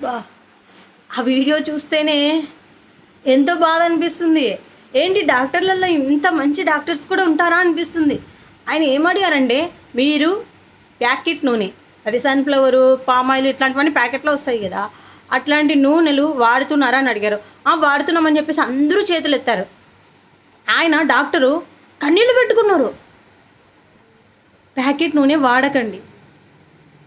బా ఆ వీడియో చూస్తేనే ఎంతో బాధ అనిపిస్తుంది. ఏంటి డాక్టర్లలో ఇంత మంచి డాక్టర్స్ కూడా ఉంటారా అనిపిస్తుంది. ఆయన ఏమడిగారంటే, మీరు ప్యాకెట్ నూనె, అది సన్ఫ్లవరు, పామాయిల్ ఇట్లాంటివన్నీ ప్యాకెట్లో వస్తాయి కదా, అట్లాంటి నూనెలు వాడుతున్నారా అని అడిగారు. వాడుతున్నామని చెప్పేసి అందరూ చేతులు ఎత్తారు. ఆయన డాక్టరు కన్నీళ్ళు పెట్టుకున్నారు. ప్యాకెట్ నూనె వాడకండి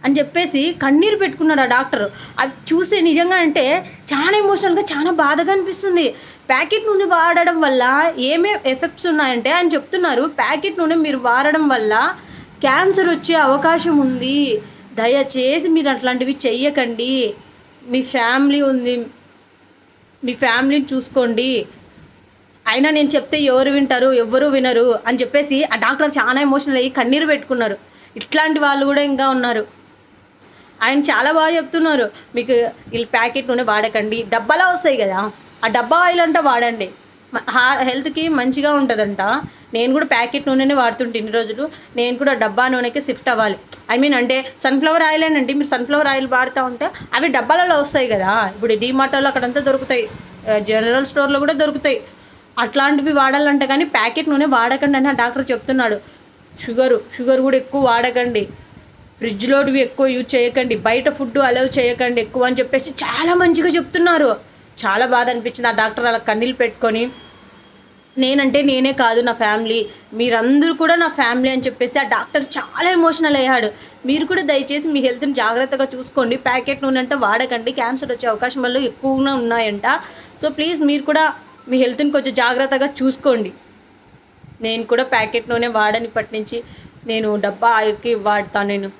అని చెప్పేసి కన్నీరు పెట్టుకున్నాడు ఆ డాక్టరు. అది చూసి నిజంగా అంటే చాలా ఎమోషనల్గా చాలా బాధగా అనిపిస్తుంది. ప్యాకెట్ నూనె వాడడం వల్ల ఏమేమి ఎఫెక్ట్స్ ఉన్నాయంటే ఆయన చెప్తున్నారు, ప్యాకెట్ నూనె మీరు వాడడం వల్ల క్యాన్సర్ వచ్చే అవకాశం ఉంది, దయచేసి మీరు అట్లాంటివి చెయ్యకండి, మీ ఫ్యామిలీ ఉంది, మీ ఫ్యామిలీని చూసుకోండి, అయినా నేను చెప్తే ఎవరు వింటారు, ఎవరు వినరు అని చెప్పేసి ఆ డాక్టర్ చాలా ఎమోషనల్ అయ్యి కన్నీరు పెట్టుకున్నారు. ఇట్లాంటి వాళ్ళు కూడా ఇంకా ఉన్నారు. ఆయన చాలా బాగా చెప్తున్నారు, మీకు వీళ్ళు ప్యాకెట్ నూనె వాడకండి, డబ్బాలో వస్తాయి కదా, ఆ డబ్బా ఆయిల్ అంతా వాడండి, హెల్త్కి మంచిగా ఉంటుందంట. నేను కూడా ప్యాకెట్ నూనెనే వాడుతుంటే ఇన్ని రోజులు, నేను కూడా డబ్బా నూనెకి షిఫ్ట్ అవ్వాలి. అంటే సన్ఫ్లవర్ ఆయిల్ అండి, మీరు సన్ఫ్లవర్ ఆయిల్ వాడుతూ ఉంటే అవి డబ్బాలలో వస్తాయి కదా, ఇప్పుడు డీమార్ట్లో అక్కడంతా దొరుకుతాయి, జనరల్ స్టోర్లో కూడా దొరుకుతాయి, అట్లాంటివి వాడాలంటే. కానీ ప్యాకెట్ నూనె వాడకండి అని డాక్టర్ చెప్తున్నాడు. షుగర్ కూడా ఎక్కువ వాడకండి, ఫ్రిడ్జ్లోటివి ఎక్కువ యూజ్ చేయకండి, బయట ఫుడ్ అలౌ చేయకండి ఎక్కువ అని చెప్పేసి చాలా మంచిగా చెప్తున్నారు. చాలా బాధ అనిపించింది. ఆ డాక్టర్ అలా కన్నీళ్ళు పెట్టుకొని, నేనంటే నేనే కాదు నా ఫ్యామిలీ, మీరందరూ కూడా నా ఫ్యామిలీ అని చెప్పేసి ఆ డాక్టర్ చాలా ఎమోషనల్ అయ్యాడు. మీరు కూడా దయచేసి మీ హెల్త్ని జాగ్రత్తగా చూసుకోండి, ప్యాకెట్ నూనె అంటే వాడకండి, క్యాన్సర్ వచ్చే అవకాశం వల్ల ఎక్కువగా ఉన్నాయంట. సో ప్లీజ్ మీరు కూడా మీ హెల్త్ని కొంచెం జాగ్రత్తగా చూసుకోండి. నేను కూడా ప్యాకెట్ నూనె వాడని ఇప్పటి నుంచి నేను డబ్బా ఆయిల్కి వాడతాను నేను.